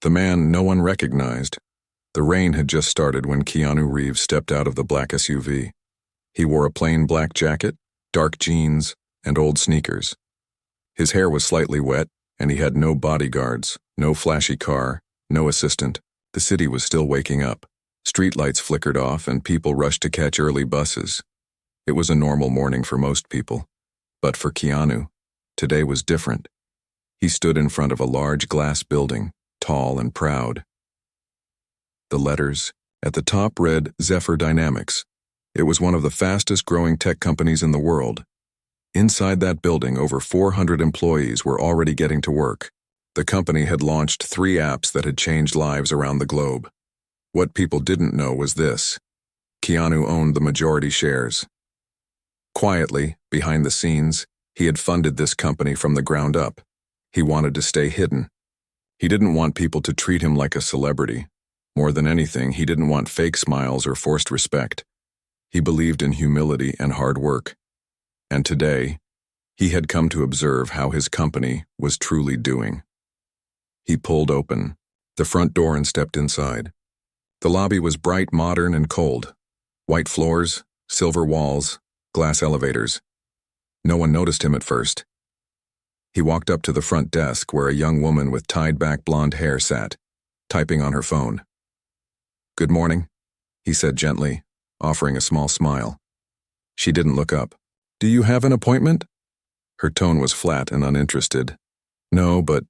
The man no one recognized. The rain had just started when Keanu Reeves stepped out of the black SUV. He wore a plain black jacket, dark jeans, and old sneakers. His hair was slightly wet, and he had no bodyguards, no flashy car, no assistant. The city was still waking up. Streetlights flickered off, and people rushed to catch early buses. It was a normal morning for most people. But for Keanu, today was different. He stood in front of a large glass building, tall and proud. The letters at the top read Zephyr Dynamics. It was one of the fastest growing tech companies in the world. Inside that building, over 400 employees were already getting to work. The company had launched 3 apps that had changed lives around the globe. What people didn't know was this: Keanu owned the majority shares. Quietly, behind the scenes, he had funded this company from the ground up. He wanted to stay hidden. He didn't want people to treat him like a celebrity. More than anything, he didn't want fake smiles or forced respect. He believed in humility and hard work. And today, he had come to observe how his company was truly doing. He pulled open the front door and stepped inside. The lobby was bright, modern, and cold. White floors, silver walls, glass elevators. No one noticed him at first. He walked up to the front desk where a young woman with tied-back blonde hair sat, typing on her phone. "Good morning," he said gently, offering a small smile. She didn't look up. "Do you have an appointment?" Her tone was flat and uninterested. "No, but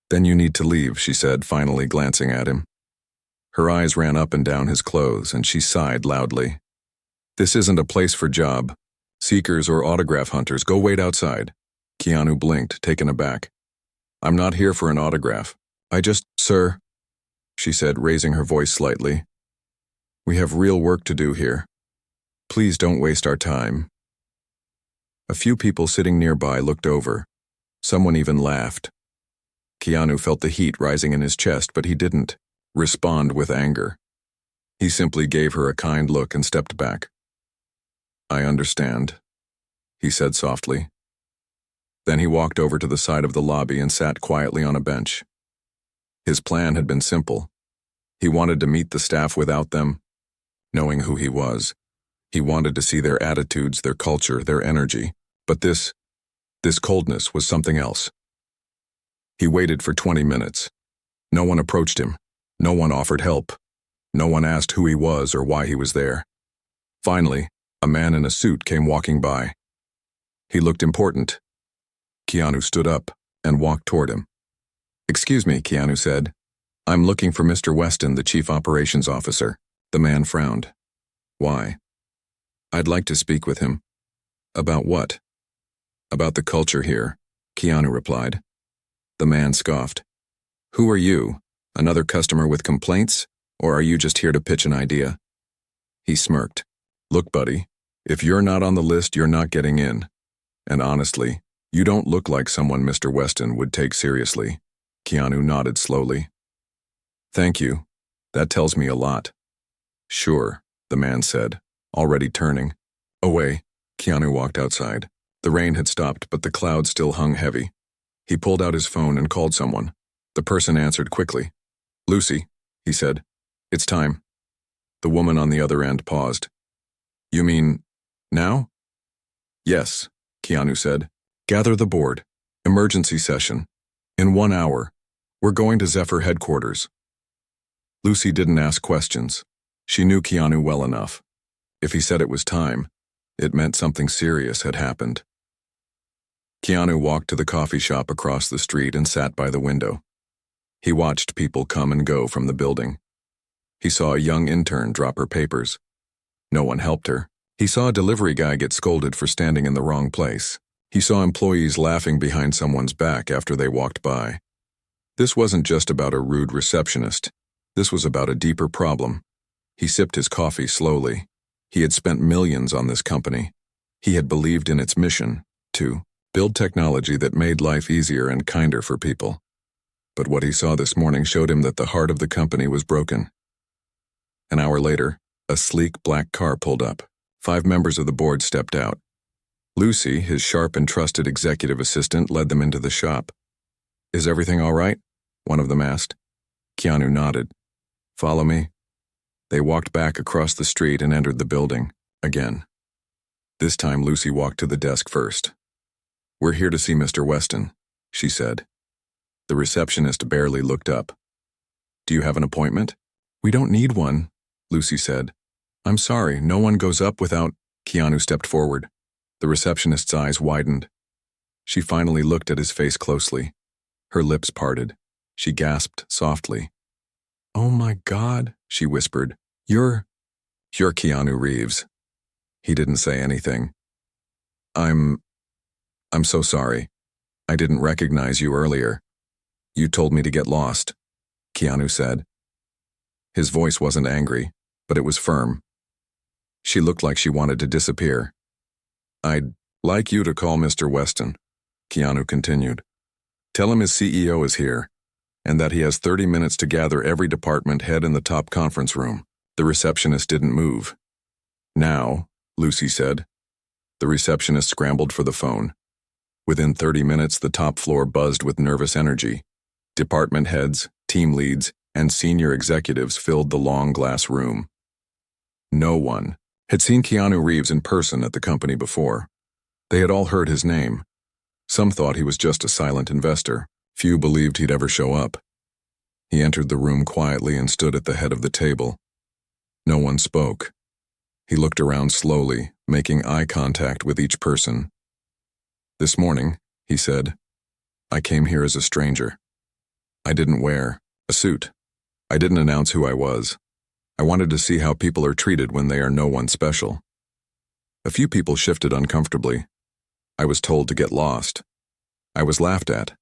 then you need to leave," she said, finally glancing at him. Her eyes ran up and down his clothes, and she sighed loudly. "This isn't a place for job seekers or autograph hunters. Go wait outside." Keanu blinked, taken aback. "I'm not here for an autograph. Sir," she said, raising her voice slightly. "We have real work to do here. Please don't waste our time." A few people sitting nearby looked over. Someone even laughed. Keanu felt the heat rising in his chest, but he didn't respond with anger. He simply gave her a kind look and stepped back. "I understand," he said softly. Then he walked over to the side of the lobby and sat quietly on a bench. His plan had been simple. He wanted to meet the staff without them, knowing who he was. He wanted to see their attitudes, their culture, their energy. But this coldness was something else. He waited for 20 minutes. No one approached him. No one offered help. No one asked who he was or why he was there. Finally, a man in a suit came walking by. He looked important. Keanu stood up and walked toward him. "Excuse me," Keanu said. "I'm looking for Mr. Weston, the Chief Operations Officer." The man frowned. "Why?" "I'd like to speak with him." "About what?" "About the culture here," Keanu replied. The man scoffed. "Who are you? Another customer with complaints? Or are you just here to pitch an idea?" He smirked. "Look, buddy, if you're not on the list, you're not getting in. And honestly, you don't look like someone Mr. Weston would take seriously." Keanu nodded slowly. "Thank you. That tells me a lot." "Sure," the man said, already turning. Away, Keanu walked outside. The rain had stopped, but the clouds still hung heavy. He pulled out his phone and called someone. The person answered quickly. "Lucy," he said. "It's time." The woman on the other end paused. "You mean now?" "Yes," Keanu said. "Gather the board. Emergency session. In 1 hour. We're going to Zephyr headquarters." Lucy didn't ask questions. She knew Keanu well enough. If he said it was time, it meant something serious had happened. Keanu walked to the coffee shop across the street and sat by the window. He watched people come and go from the building. He saw a young intern drop her papers. No one helped her. He saw a delivery guy get scolded for standing in the wrong place. He saw employees laughing behind someone's back after they walked by. This wasn't just about a rude receptionist. This was about a deeper problem. He sipped his coffee slowly. He had spent millions on this company. He had believed in its mission to build technology that made life easier and kinder for people. But what he saw this morning showed him that the heart of the company was broken. An hour later, a sleek black car pulled up. 5 members of the board stepped out. Lucy, his sharp and trusted executive assistant, led them into the shop. "Is everything all right?" one of them asked. Keanu nodded. Follow me. They walked back across the street and entered the building, again. This time Lucy walked to the desk first. We're here to see Mr. Weston, she said. The receptionist barely looked up. Do you have an appointment? We don't need one, Lucy said. I'm sorry, no one goes up without… Keanu stepped forward. The receptionist's eyes widened. She finally looked at his face closely. Her lips parted. She gasped softly. Oh my God, she whispered. You're Keanu Reeves. He didn't say anything. I'm so sorry. I didn't recognize you earlier. You told me to get lost, Keanu said. His voice wasn't angry, but it was firm. She looked like she wanted to disappear. I'd like you to call Mr. Weston, Keanu continued. Tell him his CEO is here, and that he has 30 minutes to gather every department head in the top conference room. The receptionist didn't move. Now, Lucy said. The receptionist scrambled for the phone. Within 30 minutes, the top floor buzzed with nervous energy. Department heads, team leads, and senior executives filled the long glass room. No one had seen Keanu Reeves in person at the company before. They had all heard his name. Some thought he was just a silent investor. Few believed he'd ever show up. He entered the room quietly and stood at the head of the table. No one spoke. He looked around slowly, making eye contact with each person. This morning, he said, I came here as a stranger. I didn't wear a suit. I didn't announce who I was. I wanted to see how people are treated when they are no one special. A few people shifted uncomfortably. I was told to get lost. I was laughed at.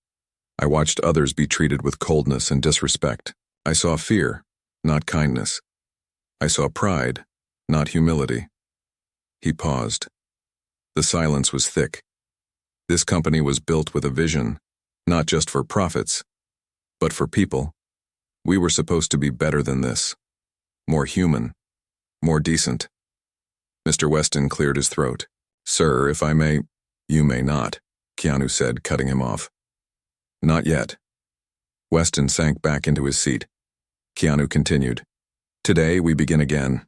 I watched others be treated with coldness and disrespect. I saw fear, not kindness. I saw pride, not humility. He paused. The silence was thick. This company was built with a vision, not just for profits, but for people. We were supposed to be better than this. More human. More decent. Mr. Weston cleared his throat. Sir, if I may… You may not, Keanu said, cutting him off. Not yet. Weston sank back into his seat. Keanu continued. Today we begin again.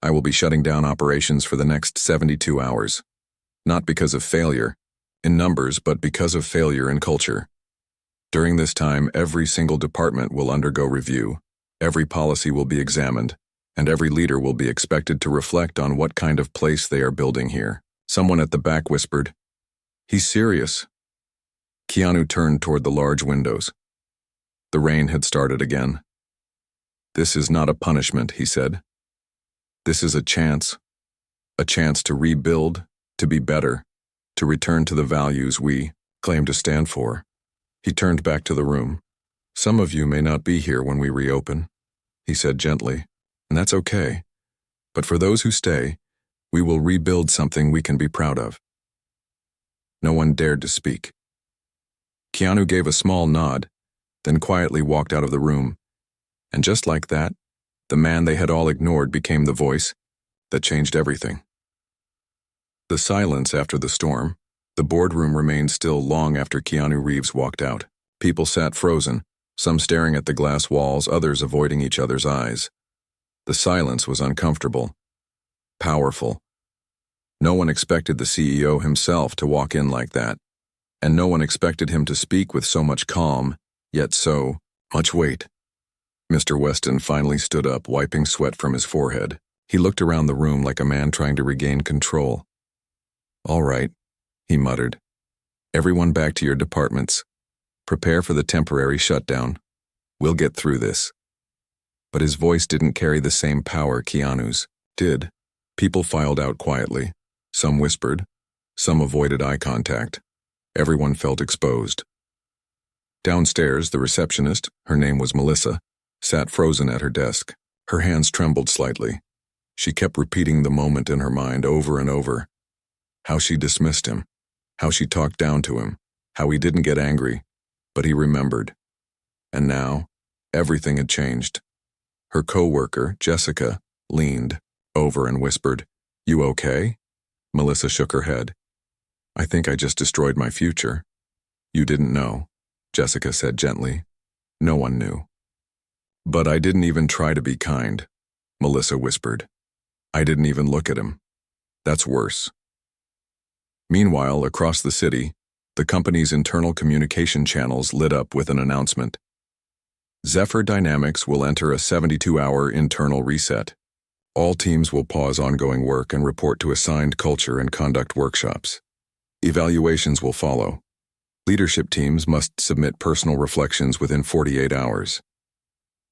I will be shutting down operations for the next 72 hours. Not because of failure in numbers, but because of failure in culture. During this time, every single department will undergo review, every policy will be examined, and every leader will be expected to reflect on what kind of place they are building here. Someone at the back whispered, He's serious. Keanu turned toward the large windows. The rain had started again. This is not a punishment, he said. This is a chance to rebuild, to be better, to return to the values we claim to stand for. He turned back to the room. Some of you may not be here when we reopen, he said gently, and that's okay. But for those who stay, we will rebuild something we can be proud of. No one dared to speak. Keanu gave a small nod, then quietly walked out of the room. And just like that, the man they had all ignored became the voice that changed everything. The silence after the storm. The boardroom remained still long after Keanu Reeves walked out. People sat frozen, some staring at the glass walls, others avoiding each other's eyes. The silence was uncomfortable, powerful. No one expected the CEO himself to walk in like that, and no one expected him to speak with so much calm, yet so much weight. Mr. Weston finally stood up, wiping sweat from his forehead. He looked around the room like a man trying to regain control. All right, he muttered. Everyone back to your departments. Prepare for the temporary shutdown. We'll get through this. But his voice didn't carry the same power Keanu's did. People filed out quietly. Some whispered. Some avoided eye contact. Everyone felt exposed. Downstairs, the receptionist, her name was Melissa, sat frozen at her desk. Her hands trembled slightly. She kept repeating the moment in her mind over and over. How she dismissed him. How she talked down to him. How he didn't get angry, but he remembered. And now, everything had changed. Her co-worker, Jessica, leaned over and whispered, You okay? Melissa shook her head. I think I just destroyed my future. You didn't know, Jessica said gently. No one knew. But I didn't even try to be kind, Melissa whispered. I didn't even look at him. That's worse. Meanwhile, across the city, the company's internal communication channels lit up with an announcement. Zephyr Dynamics will enter a 72-hour internal reset. All teams will pause ongoing work and report to assigned culture and conduct workshops. Evaluations will follow. Leadership teams must submit personal reflections within 48 hours.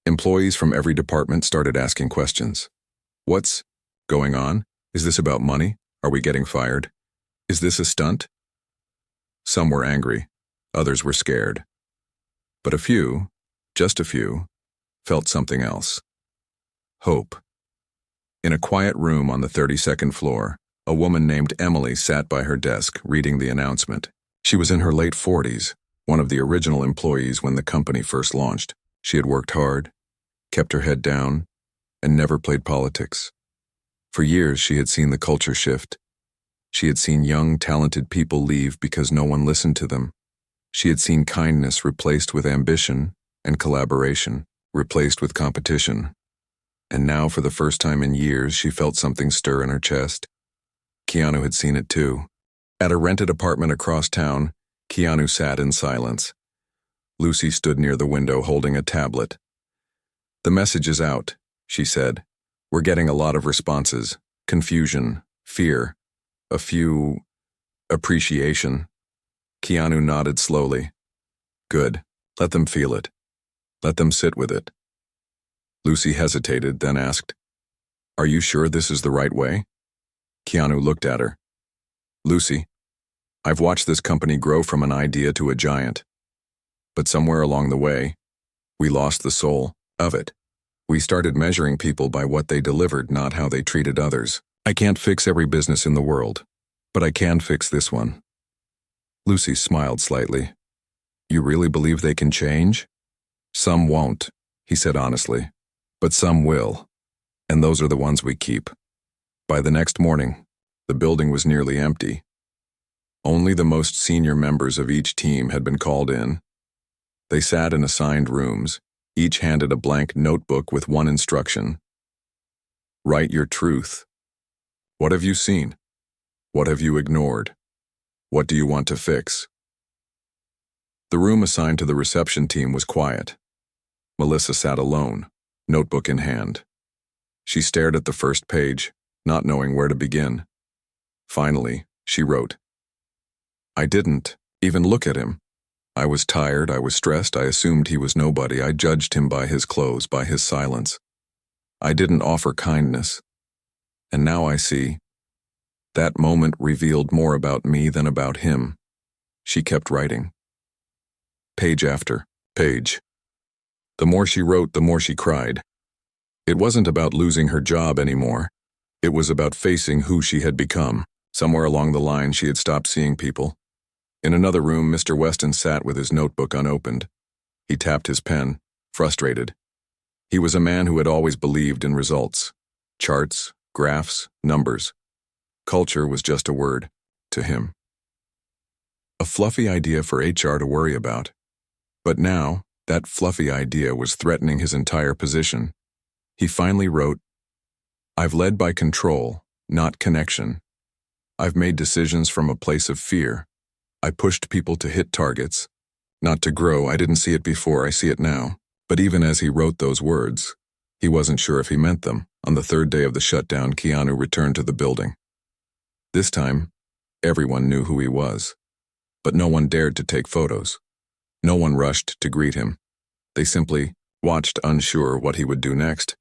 Employees from every department started asking questions. What's going on? Is this about money? Are we getting fired? Is this a stunt? Some were angry, others were scared. But a few, just a few, felt something else. Hope. In a quiet room on the 32nd floor, a woman named Emily sat by her desk reading the announcement. She was in her late 40s, one of the original employees when the company first launched. She had worked hard, kept her head down, and never played politics. For years, she had seen the culture shift. She had seen young, talented people leave because no one listened to them. She had seen kindness replaced with ambition and collaboration, replaced with competition. And now, for the first time in years, she felt something stir in her chest. Keanu had seen it too. At a rented apartment across town, Keanu sat in silence. Lucy stood near the window holding a tablet. "The message is out," she said. "We're getting a lot of responses. Confusion, fear, a few appreciation." Keanu nodded slowly. "Good. Let them feel it. Let them sit with it." Lucy hesitated, then asked, "Are you sure this is the right way?" Keanu looked at her. "Lucy, I've watched this company grow from an idea to a giant. But somewhere along the way, we lost the soul of it. We started measuring people by what they delivered, not how they treated others. I can't fix every business in the world, but I can fix this one." Lucy smiled slightly. "You really believe they can change?" "Some won't," he said honestly, "but some will, and those are the ones we keep." By the next morning, the building was nearly empty. Only the most senior members of each team had been called in. They sat in assigned rooms, each handed a blank notebook with one instruction. Write your truth. What have you seen? What have you ignored? What do you want to fix? The room assigned to the reception team was quiet. Melissa sat alone, notebook in hand. She stared at the first page, not knowing where to begin. Finally, she wrote, "I didn't even look at him. I was tired, I was stressed, I assumed he was nobody, I judged him by his clothes, by his silence. I didn't offer kindness. And now I see. That moment revealed more about me than about him." She kept writing. Page after page. The more she wrote, the more she cried. It wasn't about losing her job anymore. It was about facing who she had become. Somewhere along the line, she had stopped seeing people. In another room, Mr. Weston sat with his notebook unopened. He tapped his pen, frustrated. He was a man who had always believed in results. Charts, graphs, numbers. Culture was just a word, to him. A fluffy idea for HR to worry about. But now, that fluffy idea was threatening his entire position. He finally wrote, "I've led by control, not connection. I've made decisions from a place of fear. I pushed people to hit targets, not to grow. I didn't see it before, I see it now." But even as he wrote those words, he wasn't sure if he meant them. On the third day of the shutdown, Keanu returned to the building. This time, everyone knew who he was. But no one dared to take photos. No one rushed to greet him. They simply watched, unsure what he would do next.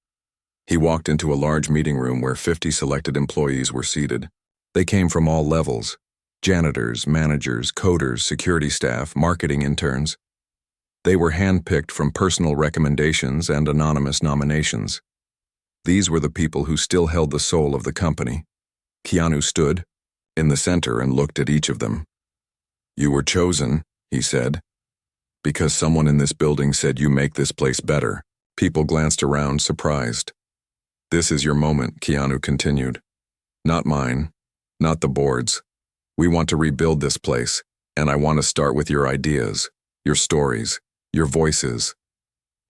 He walked into a large meeting room where 50 selected employees were seated. They came from all levels: janitors, managers, coders, security staff, marketing interns. They were handpicked from personal recommendations and anonymous nominations. These were the people who still held the soul of the company. Keanu stood in the center and looked at each of them. "You were chosen," he said, "because someone in this building said you make this place better." People glanced around, surprised. "This is your moment," Keanu continued. "Not mine, not the board's. We want to rebuild this place, and I want to start with your ideas, your stories, your voices."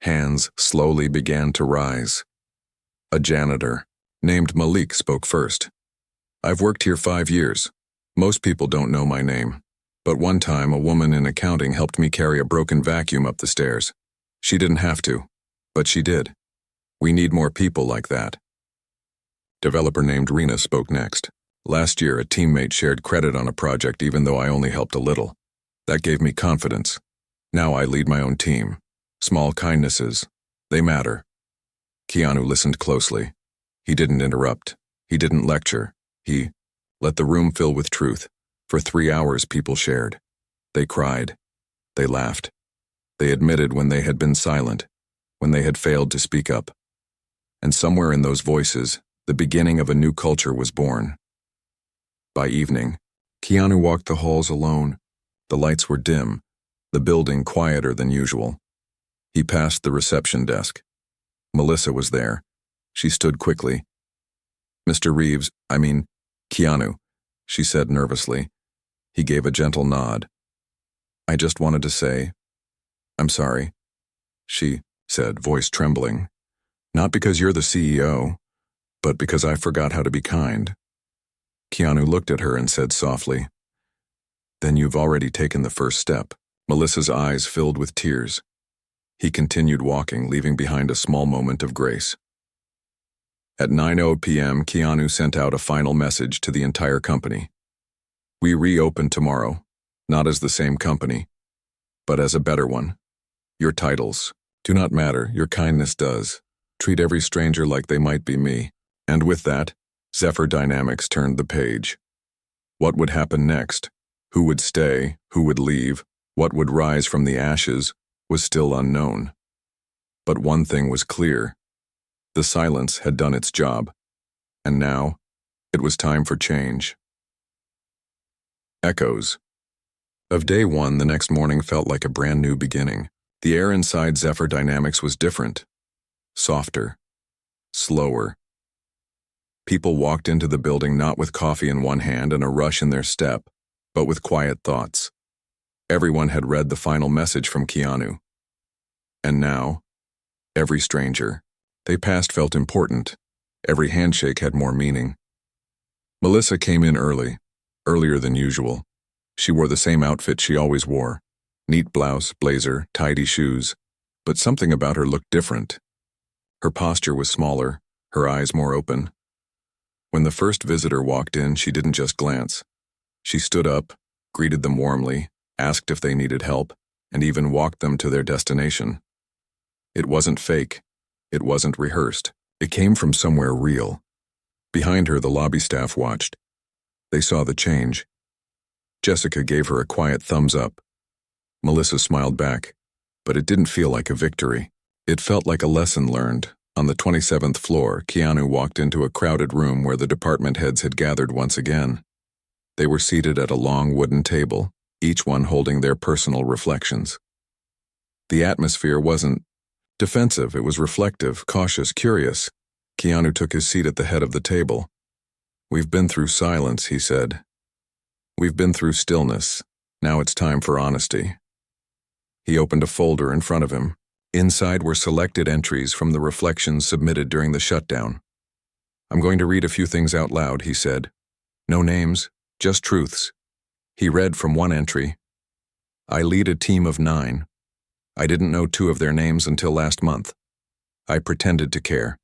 Hands slowly began to rise. A janitor, named Malik, spoke first. "I've worked here 5 years. Most people don't know my name. But one time a woman in accounting helped me carry a broken vacuum up the stairs. She didn't have to, but she did. We need more people like that." Developer named Rena spoke next. "Last year, a teammate shared credit on a project even though I only helped a little. That gave me confidence. Now I lead my own team. Small kindnesses, they matter." Keanu listened closely. He didn't interrupt. He didn't lecture. He let the room fill with truth. For 3 hours, people shared. They cried. They laughed. They admitted when they had been silent, when they had failed to speak up. And somewhere in those voices, the beginning of a new culture was born. By evening, Keanu walked the halls alone. The lights were dim, the building quieter than usual. He passed the reception desk. Melissa was there. She stood quickly. "Mr. Reeves, Keanu," she said nervously. He gave a gentle nod. "I just wanted to say, I'm sorry," she said, voice trembling. "Not because you're the CEO, but because I forgot how to be kind." Keanu looked at her and said softly, "Then you've already taken the first step." Melissa's eyes filled with tears. He continued walking, leaving behind a small moment of grace. At 9:00 p.m., Keanu sent out a final message to the entire company. "We reopen tomorrow, not as the same company, but as a better one. Your titles do not matter, your kindness does. Treat every stranger like they might be me." And with that, Zephyr Dynamics turned the page. What would happen next? Who would stay? Who would leave? What would rise from the ashes was still unknown. But one thing was clear. The silence had done its job. And now, it was time for change. Echoes. Of day one, the next morning felt like a brand new beginning. The air inside Zephyr Dynamics was different. Softer. Slower. People walked into the building not with coffee in one hand and a rush in their step, but with quiet thoughts. Everyone had read the final message from Keanu. And now, every stranger they passed felt important. Every handshake had more meaning. Melissa came in early, earlier than usual. She wore the same outfit she always wore. Neat blouse, blazer, tidy shoes. But something about her looked different. Her posture was smaller, her eyes more open. When the first visitor walked in, she didn't just glance. She stood up, greeted them warmly, asked if they needed help, and even walked them to their destination. It wasn't fake. It wasn't rehearsed. It came from somewhere real. Behind her, the lobby staff watched. They saw the change. Jessica gave her a quiet thumbs up. Melissa smiled back, but it didn't feel like a victory. It felt like a lesson learned. On the 27th floor, Keanu walked into a crowded room where the department heads had gathered once again. They were seated at a long wooden table, each one holding their personal reflections. The atmosphere wasn't defensive, it was reflective, cautious, curious. Keanu took his seat at the head of the table. "We've been through silence," he said. "We've been through stillness. Now it's time for honesty." He opened a folder in front of him. Inside were selected entries from the reflections submitted during the shutdown. "I'm going to read a few things out loud," he said. "No names, just truths." He read from one entry. "I lead a team of 9. I didn't know 2 of their names until last month. I pretended to care.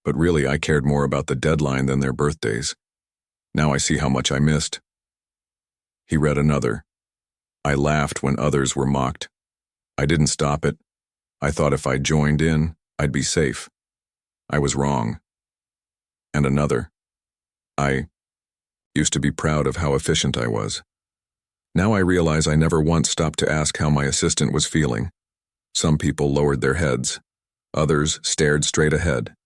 But really I cared more about the deadline than their birthdays. Now I see how much I missed." He read another. "I laughed when others were mocked. I didn't stop it. I thought if I joined in, I'd be safe. I was wrong." And another. "I used to be proud of how efficient I was. Now I realize I never once stopped to ask how my assistant was feeling." Some people lowered their heads. Others stared straight ahead.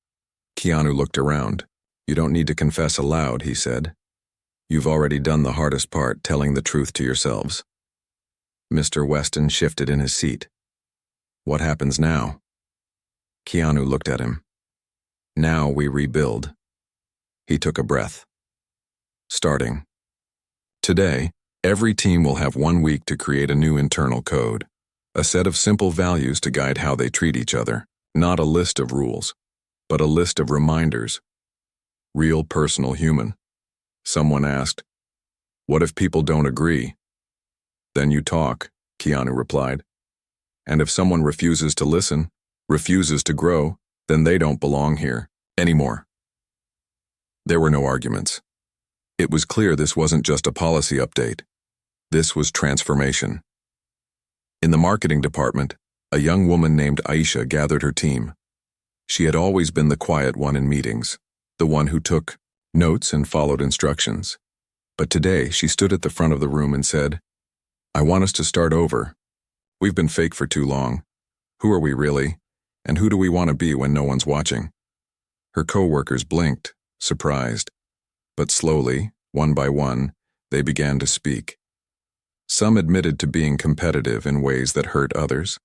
Keanu looked around. "You don't need to confess aloud," he said. "You've already done the hardest part, telling the truth to yourselves." Mr. Weston shifted in his seat. "What happens now?" Keanu looked at him. "Now we rebuild." He took a breath. "Starting today, every team will have 1 week to create a new internal code. A set of simple values to guide how they treat each other. Not a list of rules, but a list of reminders. Real, personal, human. Someone asked, "What if people don't agree?" "Then you talk," Keanu replied. "And if someone refuses to listen, refuses to grow, then they don't belong here anymore." There were no arguments. It was clear this wasn't just a policy update. This was transformation. In the marketing department, a young woman named Aisha gathered her team. She had always been the quiet one in meetings, the one who took notes and followed instructions. But today, she stood at the front of the room and said, "I want us to start over. We've been fake for too long. Who are we really? And who do we want to be when no one's watching?" Her co-workers blinked, surprised. But slowly, one by one, they began to speak. Some admitted to being competitive in ways that hurt others.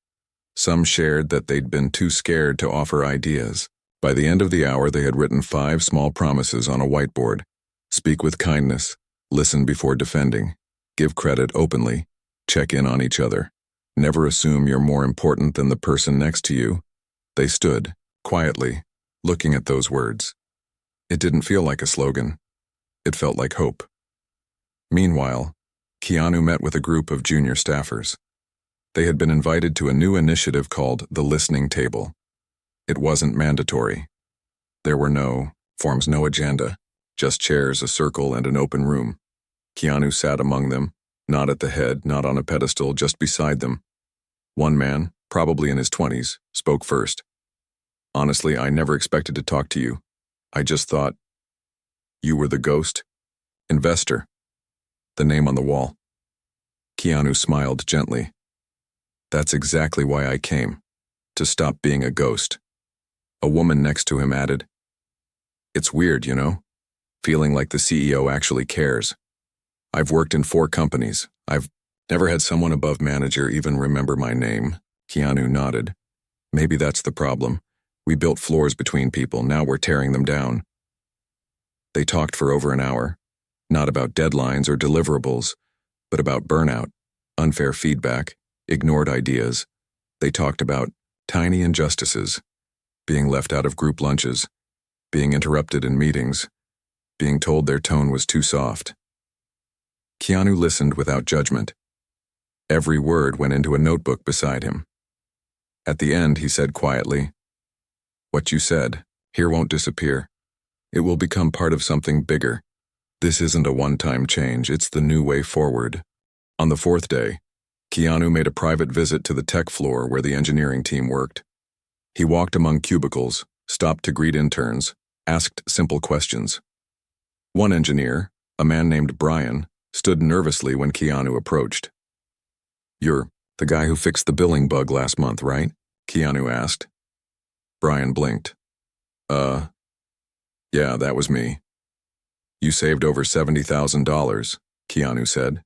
Some shared that they'd been too scared to offer ideas. By the end of the hour, they had written 5 small promises on a whiteboard. Speak with kindness, listen before defending, give credit openly, check in on each other. Never assume you're more important than the person next to you. They stood, quietly, looking at those words. It didn't feel like a slogan. It felt like hope. Meanwhile, Keanu met with a group of junior staffers. They had been invited to a new initiative called the Listening Table. It wasn't mandatory. There were no forms, no agenda, just chairs, a circle, and an open room. Keanu sat among them, not at the head, not on a pedestal, just beside them. One man, probably in his 20s, spoke first. "Honestly, I never expected to talk to you. I just thought you were the ghost investor." The name on the wall. Keanu smiled gently. "That's exactly why I came, to stop being a ghost." A woman next to him added, "It's weird, you know, feeling like the CEO actually cares. I've worked in 4 companies. I've never had someone above manager even remember my name." Keanu nodded. "Maybe that's the problem. We built floors between people, now we're tearing them down." They talked for over an hour, not about deadlines or deliverables, but about burnout, unfair feedback, ignored ideas. They talked about tiny injustices, being left out of group lunches, being interrupted in meetings, being told their tone was too soft. Keanu listened without judgment. Every word went into a notebook beside him. At the end, he said quietly, "What you said here won't disappear. It will become part of something bigger. This isn't a one-time change, it's the new way forward." On the 4th day, Keanu made a private visit to the tech floor where the engineering team worked. He walked among cubicles, stopped to greet interns, asked simple questions. One engineer, a man named Brian, stood nervously when Keanu approached. "You're the guy who fixed the billing bug last month, right?" Keanu asked. Brian blinked. Yeah, that was me." "You saved over $70,000, Keanu said.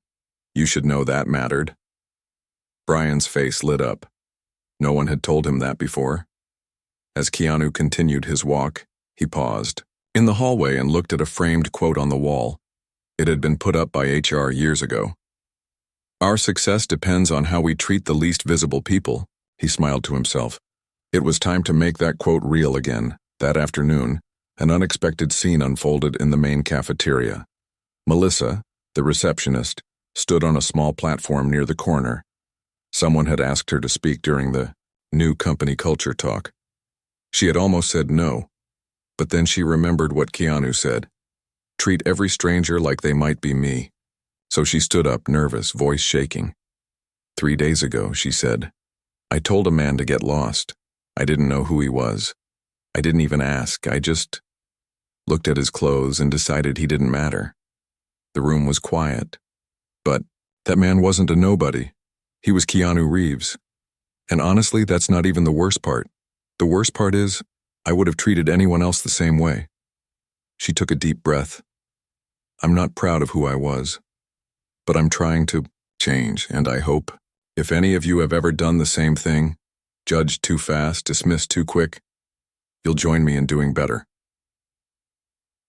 "You should know that mattered." Brian's face lit up. No one had told him that before. As Keanu continued his walk, he paused in the hallway and looked at a framed quote on the wall. It had been put up by HR years ago. "Our success depends on how we treat the least visible people," he smiled to himself. It was time to make that quote real again. That afternoon, an unexpected scene unfolded in the main cafeteria. Melissa, the receptionist, stood on a small platform near the corner. Someone had asked her to speak during the new company culture talk. She had almost said no, but then she remembered what Keanu said. Treat every stranger like they might be me. So she stood up, nervous, voice shaking. 3 days ago, she said, I told a man to get lost. I didn't know who he was. I didn't even ask. I just looked at his clothes and decided he didn't matter. The room was quiet. But that man wasn't a nobody. He was Keanu Reeves. And honestly, that's not even the worst part. The worst part is, I would have treated anyone else the same way. She took a deep breath. I'm not proud of who I was, but I'm trying to change, and I hope, if any of you have ever done the same thing, judged too fast, dismissed too quick, you'll join me in doing better.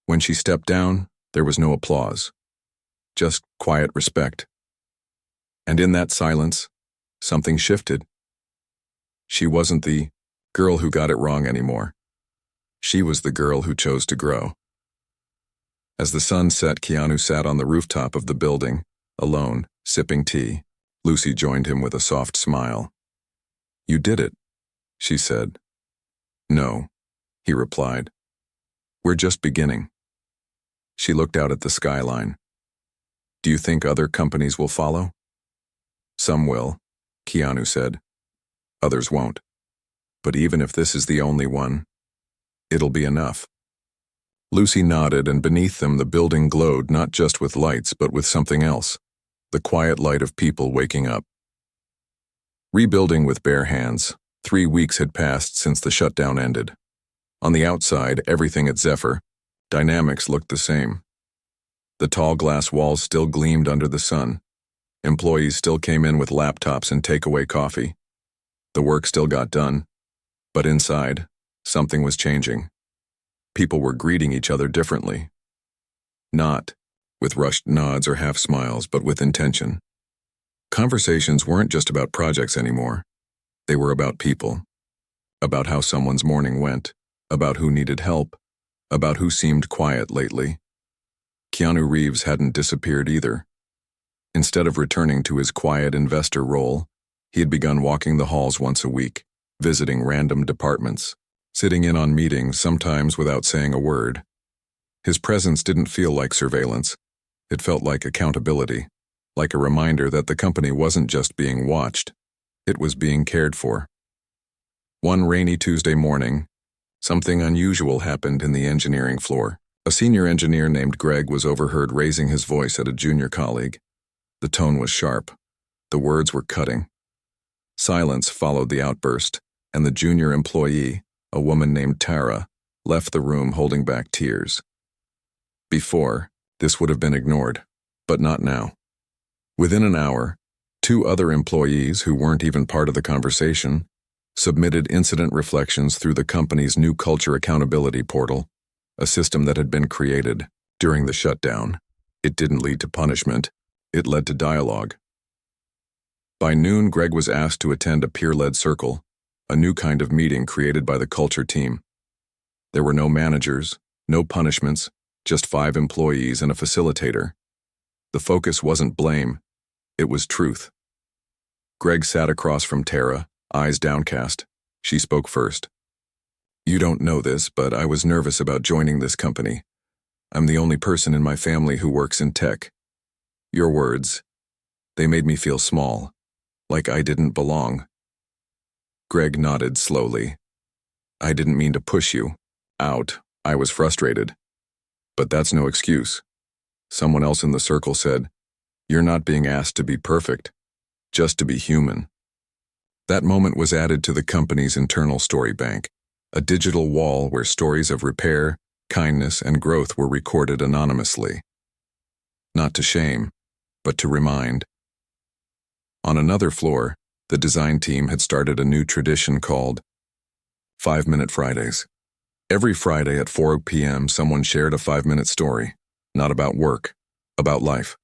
When she stepped down, there was no applause, just quiet respect. And in that silence, Something shifted. She wasn't the girl who got it wrong anymore. She was the girl who chose to grow. As the sun set, Keanu sat on the rooftop of the building, alone, sipping tea. Lucy joined him with a soft smile. "You did it," she said. "No," he replied. "We're just beginning." She looked out at the skyline. "Do you think other companies will follow?" "Some will," Keanu said. "Others won't. But even if this is the only one, it'll be enough." Lucy nodded, and beneath them the building glowed not just with lights but with something else, the quiet light of people waking up. Rebuilding with bare hands, 3 weeks had passed since the shutdown ended. On the outside, everything at Zephyr, Dynamics, looked the same. The tall glass walls still gleamed under the sun. Employees still came in with laptops and takeaway coffee. The work still got done. But inside, something was changing. People were greeting each other differently. Not with rushed nods or half smiles, but with intention. Conversations weren't just about projects anymore. They were about people. About how someone's morning went. About who needed help. About who seemed quiet lately. Keanu Reeves hadn't disappeared either. Instead of returning to his quiet investor role, he had begun walking the halls once a week, visiting random departments, sitting in on meetings, sometimes without saying a word. His presence didn't feel like surveillance. It felt like accountability, like a reminder that the company wasn't just being watched, it was being cared for. One rainy Tuesday morning, something unusual happened in the engineering floor. A senior engineer named Greg was overheard raising his voice at a junior colleague. The tone was sharp. The words were cutting. Silence followed the outburst, and the junior employee, a woman named Tara, left the room holding back tears. Before, this would have been ignored, but not now. Within an hour, 2 other employees who weren't even part of the conversation submitted incident reflections through the company's new culture accountability portal, a system that had been created during the shutdown. It didn't lead to punishment, it led to dialogue. By noon, Greg was asked to attend a peer-led circle, a new kind of meeting created by the culture team. There were no managers, no punishments, just 5 employees and a facilitator. The focus wasn't blame, it was truth. Greg sat across from Tara, eyes downcast. She spoke first. "You don't know this, but I was nervous about joining this company. I'm the only person in my family who works in tech. Your words, they made me feel small, like I didn't belong." Greg nodded slowly. "I didn't mean to push you out. I was frustrated. But that's no excuse." Someone else in the circle said, "You're not being asked to be perfect, just to be human." That moment was added to the company's internal story bank, a digital wall where stories of repair, kindness, and growth were recorded anonymously. Not to shame, but to remind. On another floor, the design team had started a new tradition called 5-Minute Fridays. Every Friday at 4 p.m., someone shared a 5-minute story, not about work, about life.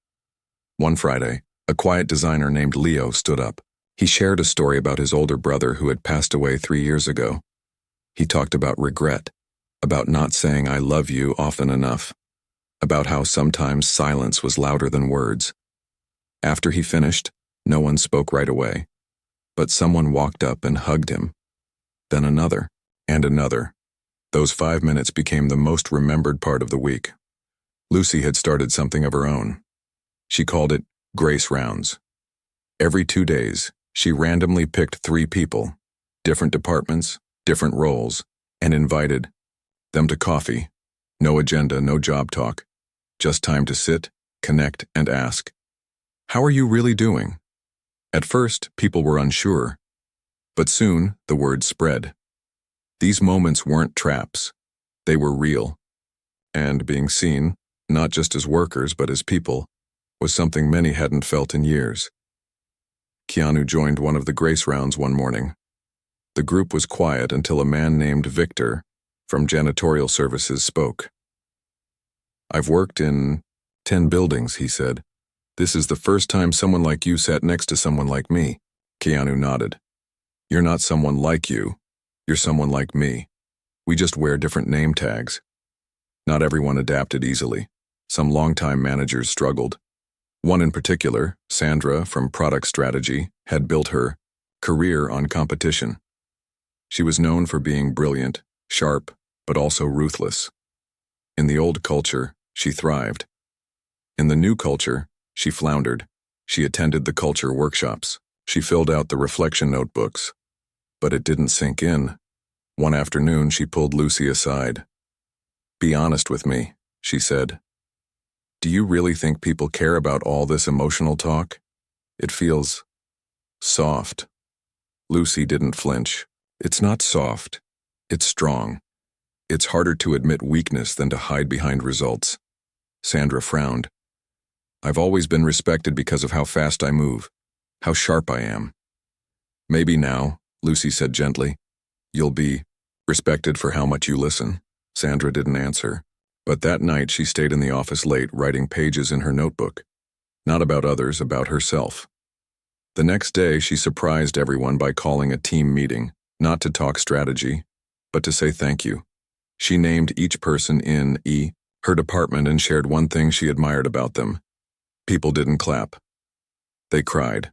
One Friday, a quiet designer named Leo stood up. He shared a story about his older brother who had passed away 3 years ago. He talked about regret, about not saying "I love you" often enough, about how sometimes silence was louder than words. After he finished, no one spoke right away, but someone walked up and hugged him. Then another, and another. Those 5 minutes became the most remembered part of the week. Lucy had started something of her own. She called it Grace Rounds. Every 2 days, she randomly picked 3 people, different departments, different roles, and invited them to coffee. No agenda, no job talk. Just time to sit, connect, and ask, "How are you really doing?" At first, people were unsure, but soon the word spread. These moments weren't traps. They were real. And being seen, not just as workers but as people, was something many hadn't felt in years. Keanu joined one of the Grace Rounds one morning. The group was quiet until a man named Victor from janitorial services spoke. "I've worked in 10 buildings," he said. "This is the first time someone like you sat next to someone like me." Keanu nodded. You're not someone like you. You're someone like me. We just wear different name tags. Not everyone adapted easily. Some longtime managers struggled. One in particular, Sandra from Product Strategy, had built her career on competition. She was known for being brilliant, sharp, but also ruthless. In the old culture, she thrived. In the new culture, she floundered. She attended the culture workshops. She filled out the reflection notebooks. But it didn't sink in. One afternoon, she pulled Lucy aside. "Be honest with me," she said. "Do you really think people care about all this emotional talk? It feels soft." Lucy didn't flinch. "It's not soft. It's strong. It's harder to admit weakness than to hide behind results." Sandra frowned. "I've always been respected because of how fast I move, how sharp I am." "Maybe now," Lucy said gently, "you'll be respected for how much you listen." Sandra didn't answer, but that night she stayed in the office late writing pages in her notebook. Not about others, about herself. The next day she surprised everyone by calling a team meeting, not to talk strategy, but to say thank you. She named each person in her department and shared one thing she admired about them. People didn't clap. They cried.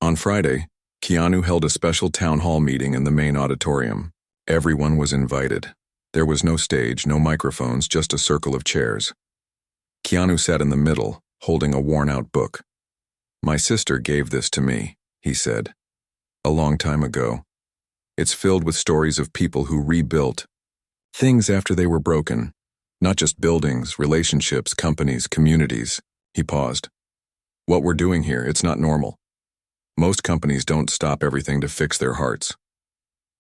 On Friday, Keanu held a special town hall meeting in the main auditorium. Everyone was invited. There was no stage, no microphones, just a circle of chairs. Keanu sat in the middle, holding a worn-out book. "My sister gave this to me," he said, "a long time ago. It's filled with stories of people who rebuilt things after they were broken. Not just buildings, relationships, companies, communities." He paused. "What we're doing here, it's not normal. Most companies don't stop everything to fix their hearts.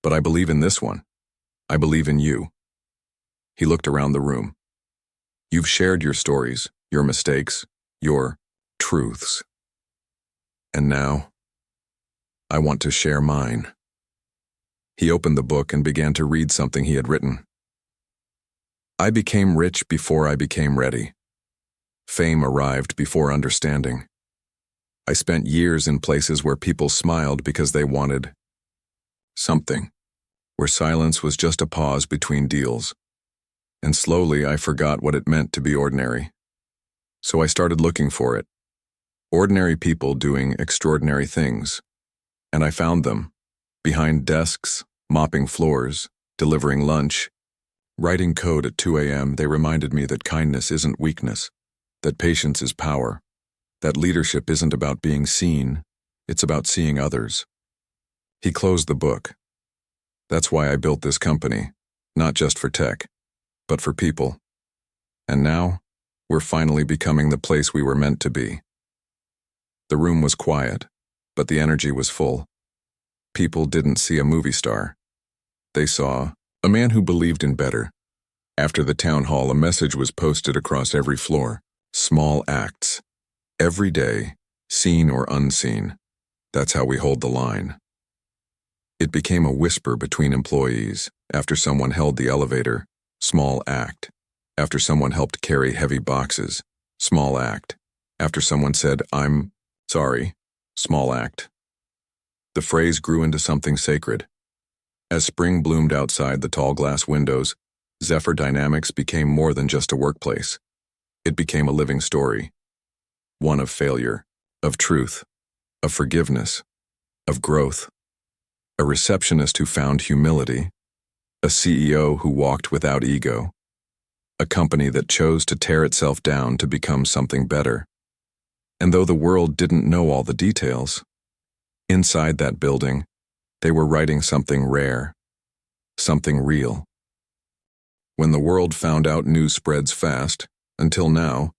But I believe in this one. I believe in you." He looked around the room. "You've shared your stories, your mistakes, your truths. And now, I want to share mine." He opened the book and began to read something he had written. "I became rich before I became ready. Fame arrived before understanding. I spent years in places where people smiled because they wanted something, where silence was just a pause between deals. And slowly I forgot what it meant to be ordinary. So I started looking for it. Ordinary people doing extraordinary things. And I found them, behind desks, mopping floors, delivering lunch, writing code at 2 a.m. They reminded me that kindness isn't weakness, that patience is power, that leadership isn't about being seen, it's about seeing others." He closed the book. "That's why I built this company, not just for tech, but for people. And now, we're finally becoming the place we were meant to be." The room was quiet, but the energy was full. People didn't see a movie star. They saw a man who believed in better. After the town hall, a message was posted across every floor. Small acts. Every day, seen or unseen. That's how we hold the line. It became a whisper between employees. After someone held the elevator, small act. After someone helped carry heavy boxes, small act. After someone said, "I'm sorry," small act. The phrase grew into something sacred. As spring bloomed outside the tall glass windows, Zephyr Dynamics became more than just a workplace. It became a living story. One of failure, of truth, of forgiveness, of growth. A receptionist who found humility. A CEO who walked without ego. A company that chose to tear itself down to become something better. And though the world didn't know all the details, inside that building, they were writing something rare, something real. When the world found out, news spreads fast. Until now,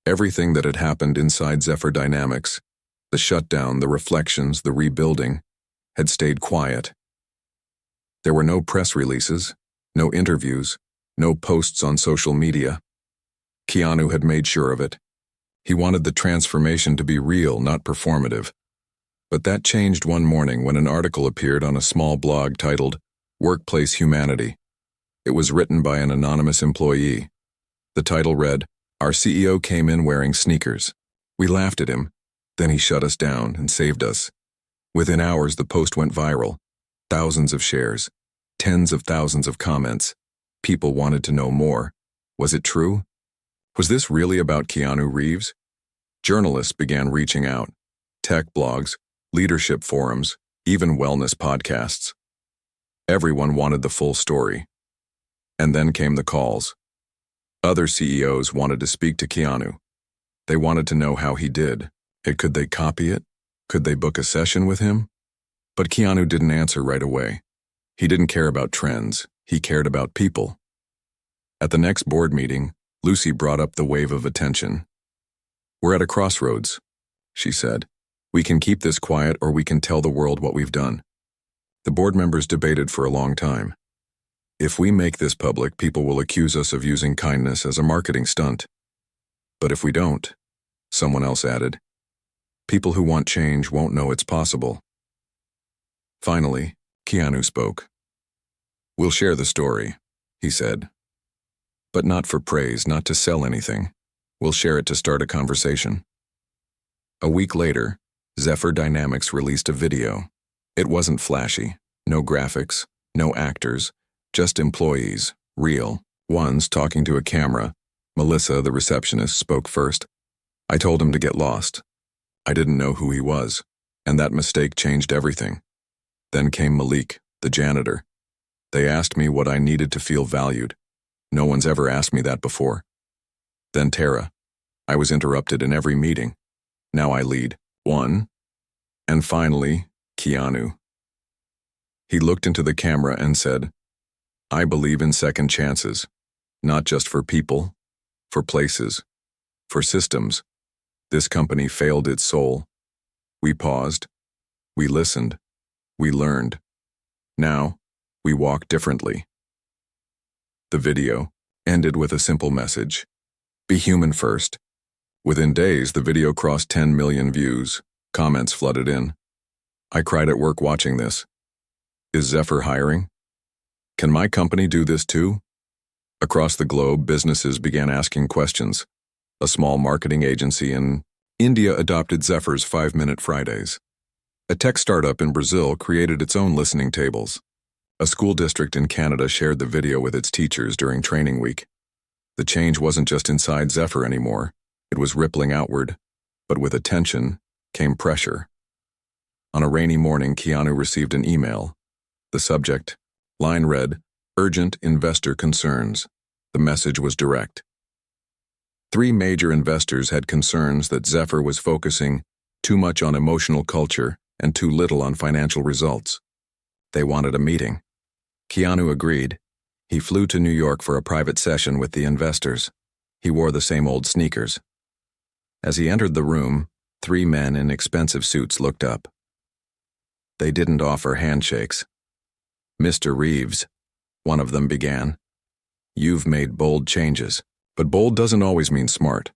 everything that had happened inside Zephyr Dynamics, the shutdown, the reflections, the rebuilding, had stayed quiet. There were no press releases, no interviews, no posts on social media. Keanu had made sure of it. He wanted the transformation to be real, not performative. But that changed one morning when an article appeared on a small blog titled "Workplace Humanity." It was written by an anonymous employee. The title read, "Our CEO came in wearing sneakers. We laughed at him. Then he shut us down and saved us. Within hours, the post went viral. Thousands of shares, tens of thousands of comments. People wanted to know more. Was it true? Was this really about Keanu Reeves? Journalists began reaching out. Tech blogs, leadership forums, even wellness podcasts. Everyone wanted the full story. And then came the calls. Other CEOs wanted to speak to Keanu. They wanted to know how he did. Could they copy it? Could they book a session with him? But Keanu didn't answer right away. He didn't care about trends. He cared about people. At the next board meeting, Lucy brought up the wave of attention. "We're at a crossroads," she said. "We can keep this quiet or we can tell the world what we've done." The board members debated for a long time. "If we make this public, people will accuse us of using kindness as a marketing stunt. But if we don't," someone else added, "people who want change won't know it's possible." Finally, Keanu spoke. "We'll share the story," he said. "But not for praise, not to sell anything. We'll share it to start a conversation." A week later, Zephyr Dynamics released a video. It wasn't flashy, no graphics, no actors, just employees, real, ones talking to a camera. Melissa, the receptionist, spoke first. "I told him to get lost. I didn't know who he was, and that mistake changed everything." Then came Malik, the janitor. "They asked me what I needed to feel valued. No one's ever asked me that before." Then Tara. "I was interrupted in every meeting. Now I lead one." And finally, Keanu. He looked into the camera and said, "I believe in second chances, not just for people, for places, for systems. This company failed its soul. We paused. We listened. We learned. Now, we walk differently." The video ended with a simple message: be human first. Within days, the video crossed 10 million views. Comments flooded in. "I cried at work watching this. Is Zephyr hiring? Can my company do this too?" Across the globe, businesses began asking questions. A small marketing agency in India adopted Zephyr's 5-Minute Fridays. A tech startup in Brazil created its own listening tables. A school district in Canada shared the video with its teachers during training week. The change wasn't just inside Zephyr anymore. It was rippling outward. But with attention came pressure. On a rainy morning, Keanu received an email. The subject line read, "Urgent investor concerns." The message was direct. 3 major investors had concerns that Zephyr was focusing too much on emotional culture and too little on financial results. They wanted a meeting. Keanu agreed. He flew to New York for a private session with the investors. He wore the same old sneakers. As he entered the room, 3 men in expensive suits looked up. They didn't offer handshakes. "Mr. Reeves," one of them began, "you've made bold changes, but bold doesn't always mean smart.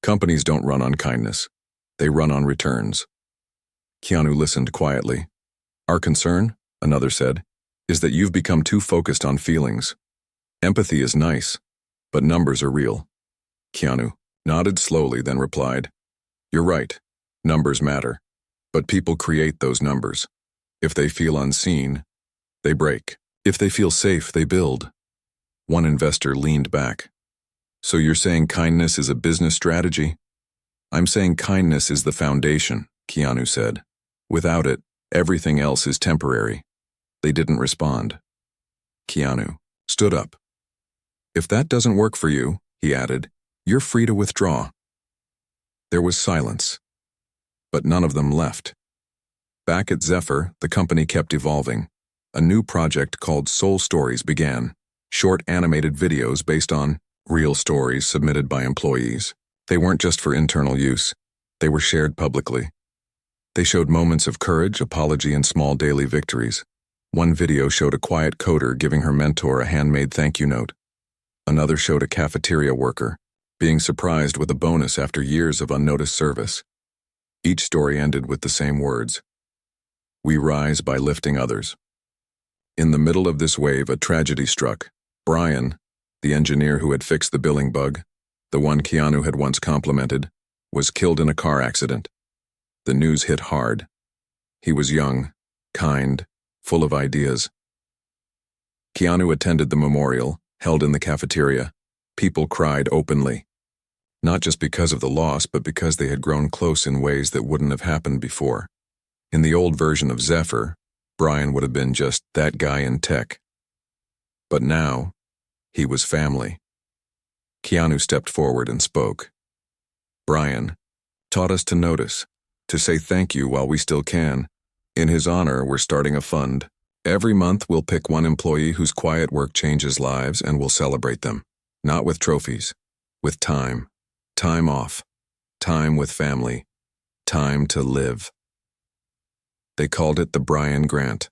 Companies don't run on kindness. They run on returns." Keanu listened quietly. "Our concern," another said, "is that you've become too focused on feelings. Empathy is nice, but numbers are real." Keanu nodded slowly, then replied, "You're right. Numbers matter. But people create those numbers. If they feel unseen, they break. If they feel safe, they build." One investor leaned back. "So you're saying kindness is a business strategy?" "I'm saying kindness is the foundation," Keanu said. "Without it, everything else is temporary." They didn't respond. Keanu stood up. "If that doesn't work for you," he added, "you're free to withdraw." There was silence, but none of them left. Back at Zephyr, the company kept evolving. A new project called Soul Stories began, short animated videos based on real stories submitted by employees. They weren't just for internal use. They were shared publicly. They showed moments of courage, apology, and small daily victories. One video showed a quiet coder giving her mentor a handmade thank you note. Another showed a cafeteria worker being surprised with a bonus after years of unnoticed service. Each story ended with the same words: "We rise by lifting others." In the middle of this wave, a tragedy struck. Brian, the engineer who had fixed the billing bug, the one Keanu had once complimented, was killed in a car accident. The news hit hard. He was young, kind, full of ideas. Keanu attended the memorial, held in the cafeteria. People cried openly. Not just because of the loss, but because they had grown close in ways that wouldn't have happened before. In the old version of Zephyr, Brian would have been just that guy in tech. But now, he was family. Keanu stepped forward and spoke. Brian taught us to notice, to say thank you while we still can. In his honor, we're starting a fund. Every month, we'll pick one employee whose quiet work changes lives, and we'll celebrate them. Not with trophies, with time. Time off. Time with family. Time to live. They called it the Brian Grant.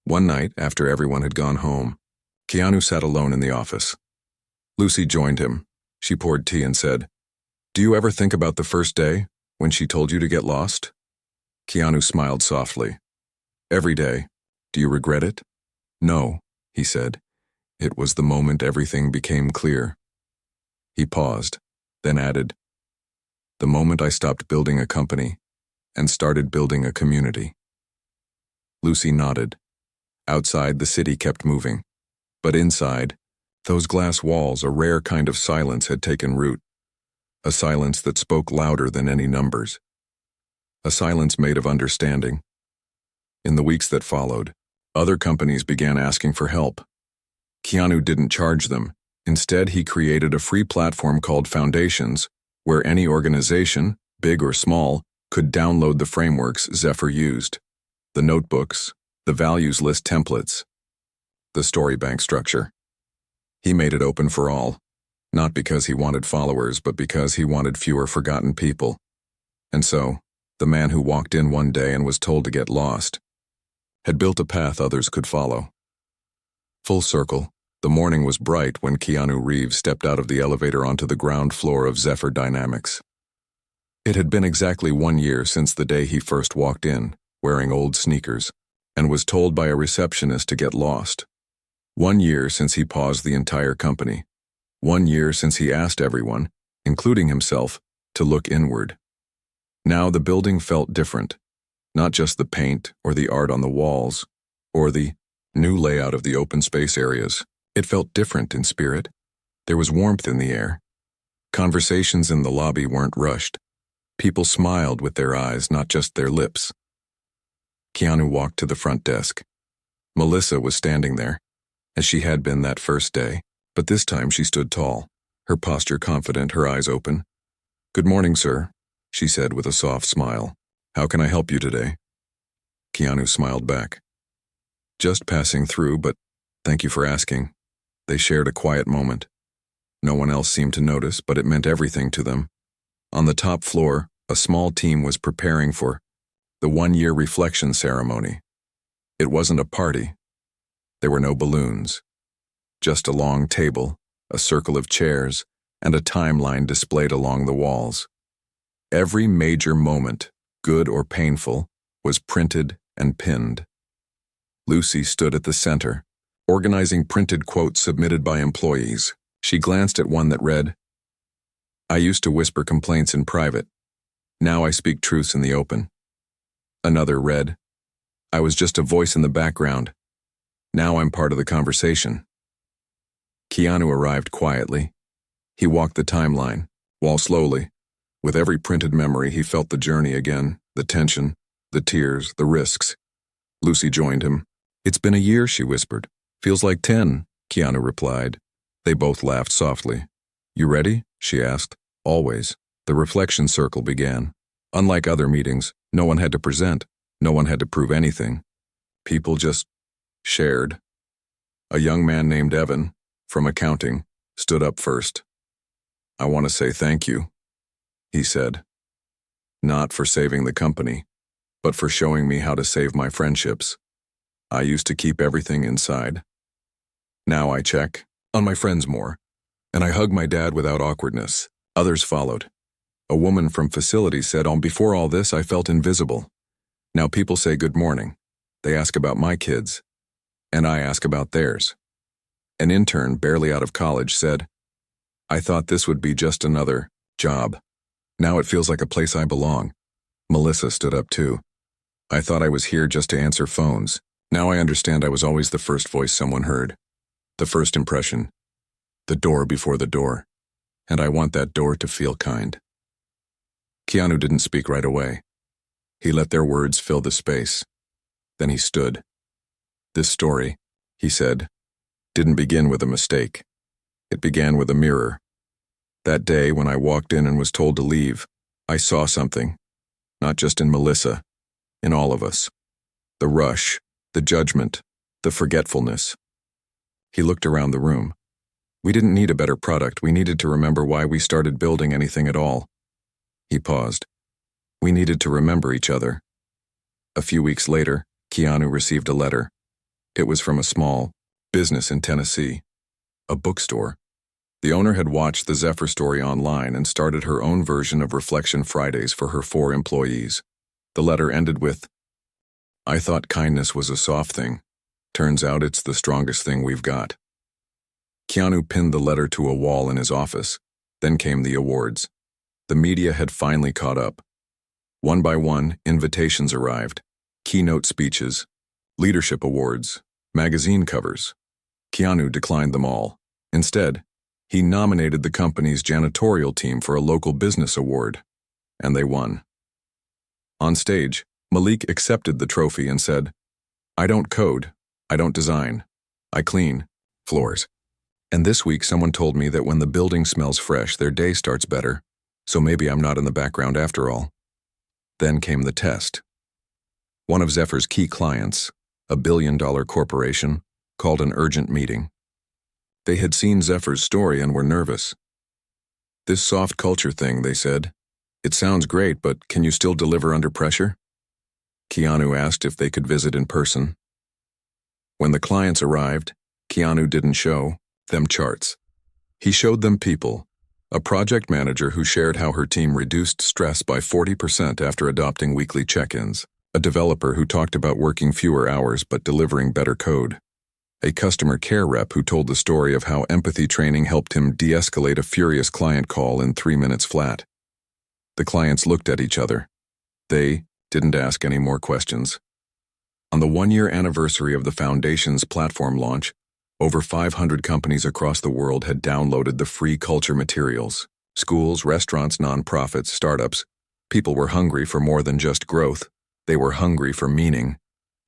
One night, after everyone had gone home, Keanu sat alone in the office. Lucy joined him. She poured tea and said, "Do you ever think about the first day, when she told you to get lost?" Keanu smiled softly. "Every day. Do you regret it?" "No," he said. "It was the moment everything became clear." He paused, then added, "The moment I stopped building a company and started building a community." Lucy nodded. Outside, the city kept moving. But inside, those glass walls, a rare kind of silence had taken root. A silence that spoke louder than any numbers. A silence made of understanding. In the weeks that followed, other companies began asking for help. Keanu didn't charge them. Instead, he created a free platform called Foundations, where any organization, big or small, could download the frameworks Zephyr used. The notebooks, the values list templates, the story bank structure. He made it open for all, not because he wanted followers, but because he wanted fewer forgotten people. And so, the man who walked in one day and was told to get lost had built a path others could follow. Full circle, the morning was bright when Keanu Reeves stepped out of the elevator onto the ground floor of Zephyr Dynamics. It had been exactly 1 year since the day he first walked in, wearing old sneakers, and was told by a receptionist to get lost. 1 year since he paused the entire company. 1 year since he asked everyone, including himself, to look inward. Now the building felt different. Not just the paint or the art on the walls, or the new layout of the open space areas. It felt different in spirit. There was warmth in the air. Conversations in the lobby weren't rushed. People smiled with their eyes, not just their lips. Keanu walked to the front desk. Melissa was standing there, as she had been that first day, but this time she stood tall, her posture confident, her eyes open. "Good morning, sir," she said with a soft smile. "How can I help you today?" Keanu smiled back. "Just passing through, but thank you for asking." They shared a quiet moment. No one else seemed to notice, but it meant everything to them. On the top floor, a small team was preparing for the 1-year reflection ceremony. It wasn't a party. There were no balloons. Just a long table, a circle of chairs, and a timeline displayed along the walls. Every major moment, good or painful, was printed and pinned. Lucy stood at the center, organizing printed quotes submitted by employees. She glanced at one that read, "I used to whisper complaints in private. Now I speak truths in the open." Another read, "I was just a voice in the background. Now I'm part of the conversation." Keanu arrived quietly. He walked the timeline, while slowly. With every printed memory, he felt the journey again, the tension, the tears, the risks. Lucy joined him. "It's been a year," she whispered. "Feels like 10, Keanu replied. They both laughed softly. "You ready?" she asked. "Always." The reflection circle began. Unlike other meetings, no one had to present. No one had to prove anything. People just shared. A young man named Evan, from accounting, stood up first. "I want to say thank you," he said. "Not for saving the company, but for showing me how to save my friendships. I used to keep everything inside. Now I check on my friends more, and I hug my dad without awkwardness." Others followed. A woman from facilities said, "Before all this, I felt invisible. Now people say good morning. They ask about my kids, and I ask about theirs." An intern, barely out of college, said, "I thought this would be just another job. Now it feels like a place I belong." Melissa stood up too. I thought I was here just to answer phones. Now I understand I was always the first voice someone heard. The first impression. The door before the door. And I want that door to feel kind. Keanu didn't speak right away. He let their words fill the space. Then he stood. This story, he said, didn't begin with a mistake. It began with a mirror. That day when I walked in and was told to leave, I saw something. Not just in Melissa, in all of us. The rush, the judgment, the forgetfulness. He looked around the room. We didn't need a better product. We needed to remember why we started building anything at all. He paused. We needed to remember each other. A few weeks later, Keanu received a letter. It was from a small business in Tennessee, a bookstore. The owner had watched the Zephyr story online and started her own version of Reflection Fridays for her 4 employees. The letter ended with, I thought kindness was a soft thing. Turns out it's the strongest thing we've got. Keanu pinned the letter to a wall in his office. Then came the awards. The media had finally caught up. One by one, invitations arrived. Keynote speeches, leadership awards, magazine covers. Keanu declined them all. Instead, he nominated the company's janitorial team for a local business award, and they won. On stage, Malik accepted the trophy and said, I don't code, I don't design, I clean floors. And this week someone told me that when the building smells fresh, their day starts better, so maybe I'm not in the background after all. Then came the test. One of Zephyr's key clients, a billion-dollar corporation, called an urgent meeting. They had seen Zephyr's story and were nervous. This soft culture thing, they said. It sounds great, but can you still deliver under pressure? Keanu asked if they could visit in person. When the clients arrived, Keanu didn't show them charts. He showed them people, a project manager who shared how her team reduced stress by 40% after adopting weekly check-ins, a developer who talked about working fewer hours but delivering better code, a customer care rep who told the story of how empathy training helped him de-escalate a furious client call in 3 minutes flat. The clients looked at each other. They didn't ask any more questions. On the 1-year anniversary of the Foundation's platform launch, over 500 companies across the world had downloaded the free culture materials. Schools, restaurants, nonprofits, startups. People were hungry for more than just growth. They were hungry for meaning.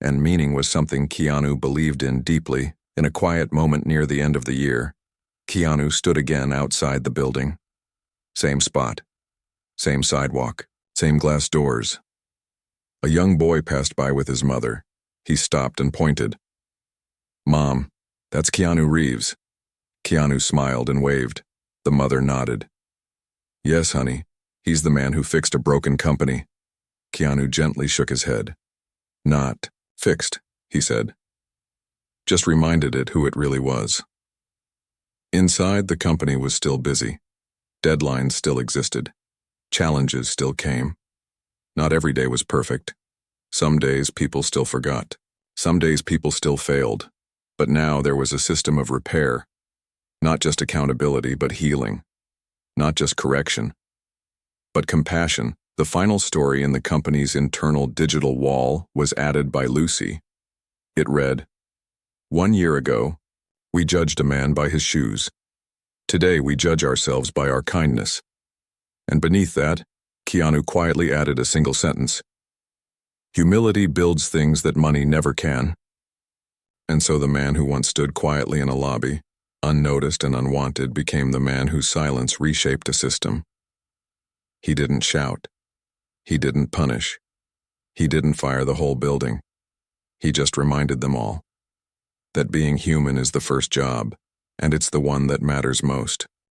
And meaning was something Keanu believed in deeply. In a quiet moment near the end of the year, Keanu stood again outside the building. Same spot. Same sidewalk. Same glass doors. A young boy passed by with his mother. He stopped and pointed. Mom, that's Keanu Reeves. Keanu smiled and waved. The mother nodded. Yes, honey. He's the man who fixed a broken company. Keanu gently shook his head. Not fixed, he said. Just reminded it who it really was. Inside, the company was still busy. Deadlines still existed. Challenges still came. Not every day was perfect. Some days people still forgot. Some days people still failed. But now there was a system of repair. Not just accountability, but healing. Not just correction, but compassion. The final story in the company's internal digital wall was added by Lucy. It read, 1 year ago, we judged a man by his shoes. Today we judge ourselves by our kindness. And beneath that, Keanu quietly added a single sentence. Humility builds things that money never can. And so the man who once stood quietly in a lobby, unnoticed and unwanted, became the man whose silence reshaped a system. He didn't shout. He didn't punish. He didn't fire the whole building. He just reminded them all that being human is the first job, and it's the one that matters most.